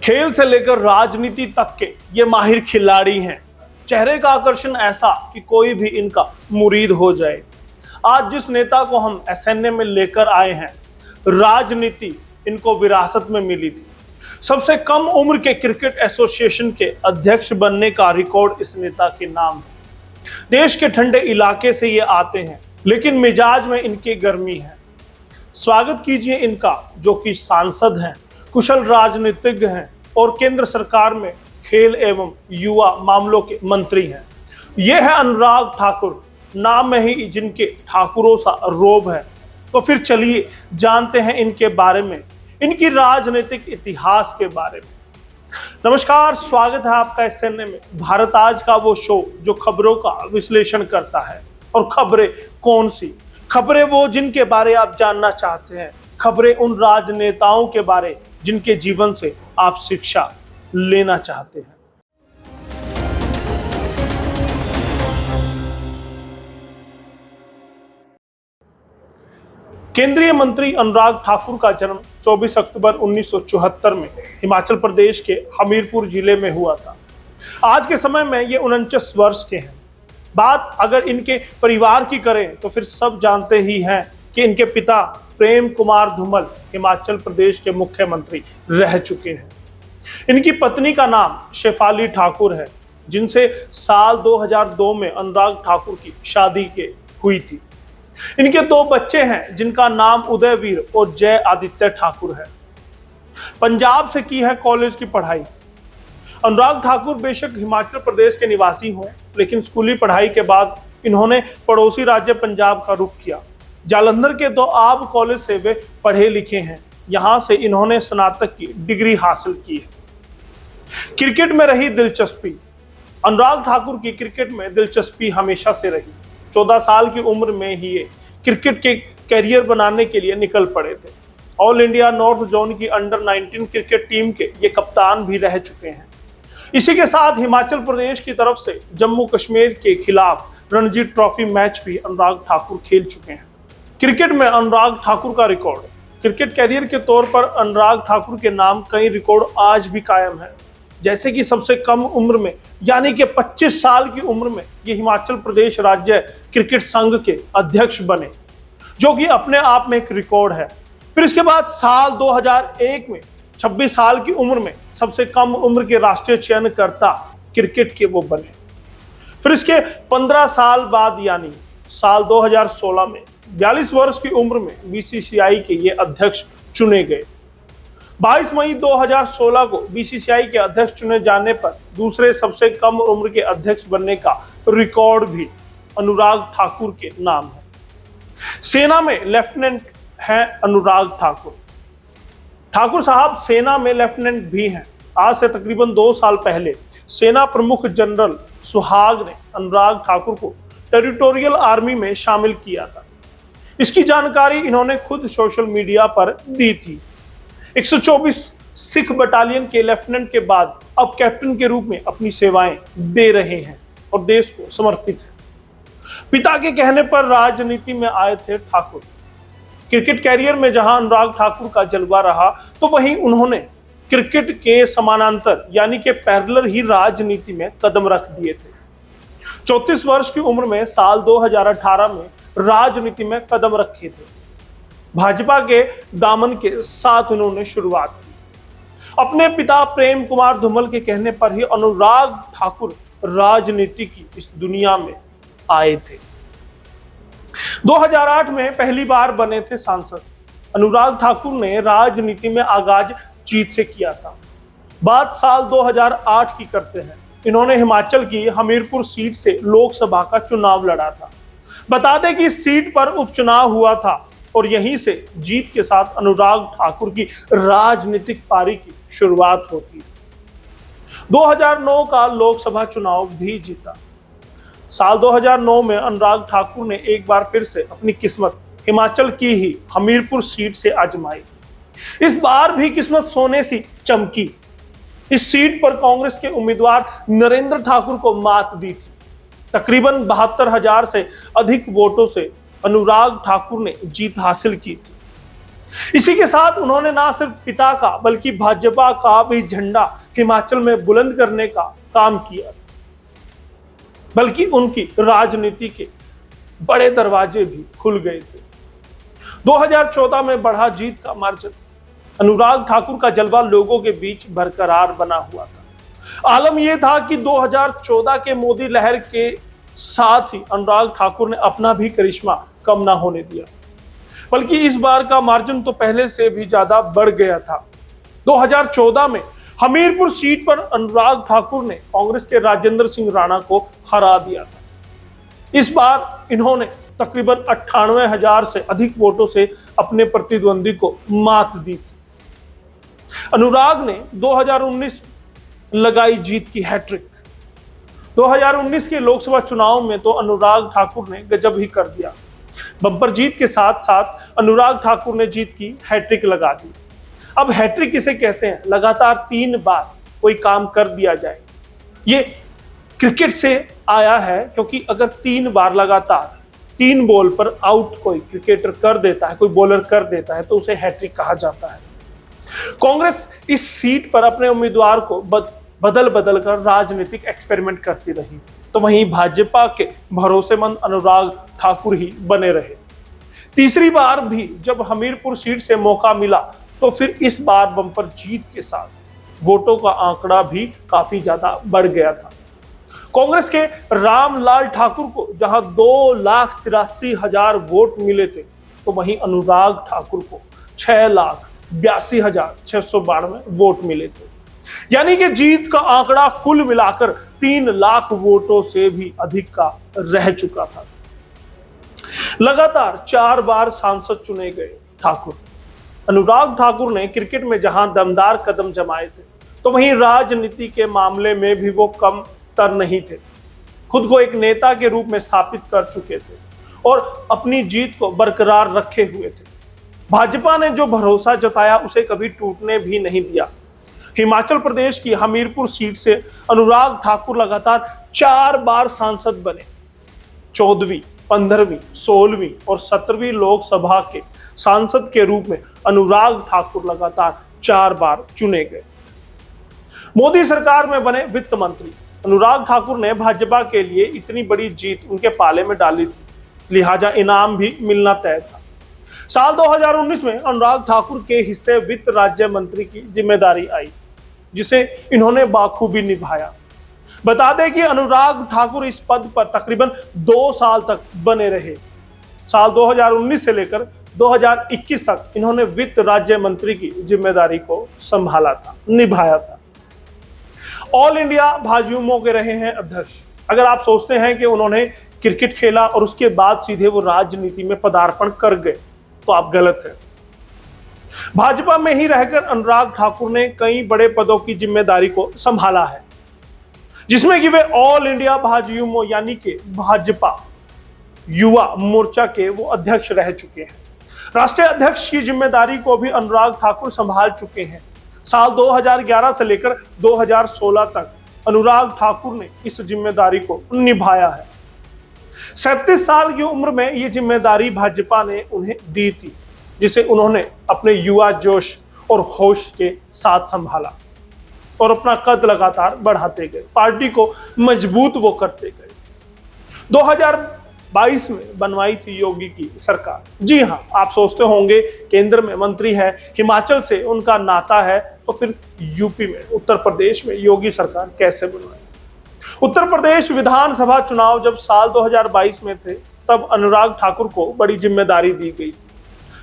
खेल से लेकर राजनीति तक के ये माहिर खिलाड़ी हैं। चेहरे का आकर्षण ऐसा कि कोई भी इनका मुरीद हो जाए। आज जिस नेता को हम एसएनए में लेकर आए हैं, राजनीति इनको विरासत में मिली थी। सबसे कम उम्र के क्रिकेट एसोसिएशन के अध्यक्ष बनने का रिकॉर्ड इस नेता के नाम है। देश के ठंडे इलाके से ये आते हैं, लेकिन मिजाज में इनकी गर्मी है। स्वागत कीजिए इनका, जो कि सांसद हैं, कुशल राजनीतिज्ञ हैं और केंद्र सरकार में खेल एवं युवा मामलों के मंत्री हैं। ये है अनुराग ठाकुर, नाम में ही जिनके ठाकुरों सा रोब है। तो फिर चलिए जानते हैं इनके बारे में, इनकी राजनीतिक इतिहास के बारे में। नमस्कार, स्वागत है आपका एसएनए में। भारत आज का वो शो जो खबरों का विश्लेषण करता है। और खबरें कौन सी? खबरें वो जिनके बारे आप जानना चाहते हैं। खबरें उन राजनेताओं के बारे जिनके जीवन से आप शिक्षा लेना चाहते हैं। केंद्रीय मंत्री अनुराग ठाकुर का जन्म 24 अक्टूबर 1974 में हिमाचल प्रदेश के हमीरपुर जिले में हुआ था। आज के समय में ये 49 वर्ष के हैं। बात अगर इनके परिवार की करें तो फिर सब जानते ही हैं कि इनके पिता प्रेम कुमार धूमल हिमाचल प्रदेश के मुख्यमंत्री रह चुके हैं। इनकी पत्नी का नाम शेफाली ठाकुर है, जिनसे साल 2002 में अनुराग ठाकुर की शादी हुई थी। इनके दो बच्चे हैं, जिनका नाम उदयवीर और जय आदित्य ठाकुर है। पंजाब से की है कॉलेज की पढ़ाई। अनुराग ठाकुर बेशक हिमाचल प्रदेश के निवासी हों, लेकिन स्कूली पढ़ाई के बाद इन्होंने पड़ोसी राज्य पंजाब का रुख किया। जालंधर के दोआब कॉलेज से वे पढ़े लिखे हैं। यहां से इन्होंने स्नातक की डिग्री हासिल की है। क्रिकेट में रही दिलचस्पी। अनुराग ठाकुर की क्रिकेट में दिलचस्पी हमेशा से रही। 14 साल की उम्र में ही ये क्रिकेट के कैरियर बनाने के लिए निकल पड़े थे। ऑल इंडिया नॉर्थ जोन की अंडर 19 क्रिकेट टीम के ये कप्तान भी रह चुके हैं। इसी के साथ हिमाचल प्रदेश की तरफ से जम्मू कश्मीर के खिलाफ रणजी ट्रॉफी मैच भी अनुराग ठाकुर खेल चुके हैं। क्रिकेट में अनुराग ठाकुर का रिकॉर्ड। क्रिकेट कैरियर के तौर पर अनुराग ठाकुर के नाम कई रिकॉर्ड आज भी कायम है। जैसे कि सबसे कम उम्र में यानी कि 25 साल की उम्र में ये हिमाचल प्रदेश राज्य क्रिकेट संघ के अध्यक्ष बने, जो कि अपने आप में एक रिकॉर्ड है। फिर इसके बाद साल 2001 में 26 साल की उम्र में सबसे कम उम्र के राष्ट्रीय चयनकर्ता क्रिकेट के वो बने। फिर इसके 15 साल बाद यानी साल 2016 में 42 वर्ष की उम्र में बीसीसीआई के ये अध्यक्ष चुने गए। 22 मई 2016 को बीसीसीआई के अध्यक्ष चुने जाने पर दूसरे सबसे कम उम्र के अध्यक्ष बनने का रिकॉर्ड भी अनुराग ठाकुर के नाम है। सेना में लेफ्टिनेंट हैं अनुराग ठाकुर। ठाकुर साहब सेना में लेफ्टिनेंट भी हैं। आज से तकरीबन 2 साल पहले सेना प्रमुख जनरल सुहाग ने अनुराग ठाकुर को टेरिटोरियल आर्मी में शामिल किया था। इसकी जानकारी इन्होंने खुद सोशल मीडिया पर दी थी। 124 सिख बटालियन के लेफ्टिनेंट के बाद अब कैप्टन के रूप में अपनी सेवाएं दे रहे हैं और देश को समर्पित है। पिता के कहने पर राजनीति में आए थे ठाकुर। क्रिकेट कैरियर में जहां अनुराग ठाकुर का जलवा रहा, तो वहीं उन्होंने क्रिकेट के समानांतर यानी कि पैरेलल ही राजनीति में कदम रख दिए थे। 34 वर्ष की उम्र में साल 2018 में राजनीति में कदम रखे थे। भाजपा के दामन के साथ उन्होंने शुरुआत की। अपने पिता प्रेम कुमार धूमल के कहने पर ही अनुराग ठाकुर राजनीति की इस दुनिया में आए थे। 2008 में पहली बार बने थे सांसद। अनुराग ठाकुर ने राजनीति में आगाज जीत से किया था। बात साल 2008 की करते हैं। इन्होंने हिमाचल की हमीरपुर सीट से लोकसभा का चुनाव लड़ा था। बता दें कि इस सीट पर उपचुनाव हुआ था और यहीं से जीत के साथ अनुराग ठाकुर की राजनीतिक पारी की शुरुआत होती है। 2009 का लोकसभा चुनाव भी जीता। साल 2009 में अनुराग ठाकुर ने एक बार फिर से अपनी किस्मत हिमाचल की ही हमीरपुर सीट से आजमाई। इस बार भी किस्मत सोने सी चमकी। इस सीट पर कांग्रेस के उम्मीदवार नरेंद्र ठाकुर को मात दी थी। तकरीबन 72,000 से अधिक वोटों से अनुराग ठाकुर ने जीत हासिल की थी। इसी के साथ उन्होंने ना सिर्फ पिता का बल्कि भाजपा का भी झंडा हिमाचल में बुलंद करने का काम किया, बल्कि उनकी राजनीति के बड़े दरवाजे भी खुल गए थे। 2014 में बढ़ा जीत का मार्जिन, अनुराग ठाकुर का जलवा लोगों के बीच बरकरार बना हुआ था। आलम यह था कि 2014 के मोदी लहर के साथ ही अनुराग ठाकुर ने अपना भी करिश्मा कम ना होने दिया, बल्कि इस बार का मार्जिन तो पहले से भी ज्यादा बढ़ गया था। 2014 में हमीरपुर सीट पर अनुराग ठाकुर ने कांग्रेस के राजेंद्र सिंह राणा को हरा दिया था। इस बार इन्होंने तकरीबन 98,000 से अधिक वोटों से अपने प्रतिद्वंदी को मात दी थी। अनुराग ने 2019 लगाई जीत की हैट्रिक। 2019 के लोकसभा चुनाव में तो अनुराग ठाकुर ने गजब ही कर दिया। बम्पर जीत के साथ साथ अनुराग ठाकुर ने जीत की हैट्रिक लगा दी। अब हैट्रिक किसे कहते हैं? लगातार 3 बार कोई काम कर दिया जाए। ये क्रिकेट से आया है, क्योंकि अगर 3 बार लगातार 3 बॉल पर आउट कोई क्रिकेटर कर देता है, कोई बॉलर कर देता है, तो उसे हैट्रिक कहा जाता है। कांग्रेस इस सीट पर अपने उम्मीदवार को बदल बदल कर राजनीतिक एक्सपेरिमेंट करती रही, तो वहीं भाजपा के भरोसेमंद अनुराग ठाकुर ही बने रहे। तीसरी बार भी जब हमीरपुर सीट से मौका मिला, तो फिर इस बार बम्पर जीत के साथ वोटों का आंकड़ा भी काफी ज्यादा बढ़ गया था। कांग्रेस के रामलाल ठाकुर को जहां 2,83,000 वोट मिले थे, तो वहीं अनुराग ठाकुर को 6,82,692 वोट मिले थे। यानी कि जीत का आंकड़ा कुल मिलाकर 3 लाख वोटों से भी अधिक का रह चुका था। लगातार 4 बार सांसद चुने गए ठाकुर। अनुराग ठाकुर ने क्रिकेट में जहां दमदार कदम जमाए थे, तो वहीं राजनीति के मामले में भी वो कम तर नहीं थे। खुद को एक नेता के रूप में स्थापित कर चुके थे और अपनी जीत को बरकरार रखे हुए थे। भाजपा ने जो भरोसा जताया उसे कभी टूटने भी नहीं दिया। हिमाचल प्रदेश की हमीरपुर सीट से अनुराग ठाकुर लगातार 4 बार सांसद बने। 14वीं, 15वीं, 16वीं और 17वीं लोकसभा के सांसद के रूप में अनुराग ठाकुर लगातार 4 बार चुने गए। मोदी सरकार में बने वित्त मंत्री अनुराग ठाकुर ने भाजपा के लिए इतनी बड़ी जीत उनके पाले में डाली थी, लिहाजा इनाम भी मिलना तय था। साल 2019 में अनुराग ठाकुर के हिस्से वित्त राज्य मंत्री की जिम्मेदारी आई, जिसे इन्होंने बाखूबी निभाया। बता दें कि अनुराग ठाकुर इस पद पर तकरीबन 2 साल तक बने रहे। साल 2019 से लेकर 2021 तक इन्होंने वित्त राज्य मंत्री की जिम्मेदारी को संभाला था, निभाया था। ऑल इंडिया भाजयुमो के रहे हैं अध्यक्ष। अगर आप सोचते हैं कि उन्होंने क्रिकेट खेला और उसके बाद सीधे वो राजनीति में पदार्पण कर गए, तो आप गलत हैं। भाजपा में ही रहकर अनुराग ठाकुर ने कई बड़े पदों की जिम्मेदारी को संभाला है, जिसमें कि वे ऑल इंडिया भाजयुमो यानी कि भाजपा युवा मोर्चा के वो अध्यक्ष रह चुके हैं। राष्ट्रीय अध्यक्ष की जिम्मेदारी को भी अनुराग ठाकुर संभाल चुके हैं। साल 2011 से लेकर 2016 तक अनुराग ठाकुर ने इस जिम्मेदारी को निभाया है। 37 साल की उम्र में ये जिम्मेदारी भाजपा ने उन्हें दी थी, जिसे उन्होंने अपने युवा जोश और होश के साथ संभाला और अपना कद लगातार बढ़ाते गए, पार्टी को मजबूत वो करते गए। 2022 में बनवाई थी योगी की सरकार। जी हाँ, आप सोचते होंगे केंद्र में मंत्री है, हिमाचल से उनका नाता है, तो फिर यूपी में, उत्तर प्रदेश में योगी सरकार कैसे बनवाई? उत्तर प्रदेश विधानसभा चुनाव जब साल 2022 में थे, तब अनुराग ठाकुर को बड़ी जिम्मेदारी दी गई थी।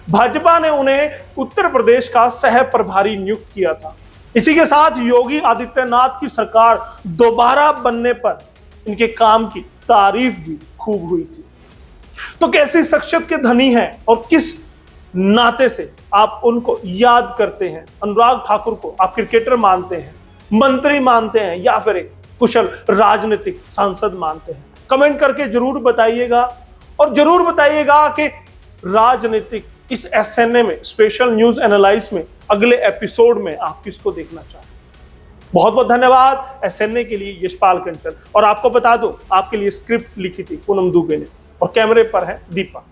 भाजपा ने उन्हें उत्तर प्रदेश का सह प्रभारी नियुक्त किया था। इसी के साथ योगी आदित्यनाथ की सरकार दोबारा बनने पर इनके काम की तारीफ भी खूब हुई थी। तो कैसी शख्सियत के धनी हैं और किस नाते से आप उनको याद करते हैं? अनुराग ठाकुर को आप क्रिकेटर मानते हैं, मंत्री मानते हैं, या फिर एक कुशल राजनीतिक सांसद मानते हैं? कमेंट करके जरूर बताइएगा और जरूर बताइएगा कि राजनीतिक इस एसएनए में, स्पेशल न्यूज एनालाइज में, अगले एपिसोड में आप किसको देखना चाहते हैं। बहुत बहुत धन्यवाद एसएनए के लिए यशपाल कंचन। और आपको बता दो, आपके लिए स्क्रिप्ट लिखी थी पूनम दुबे ने और कैमरे पर है दीपा।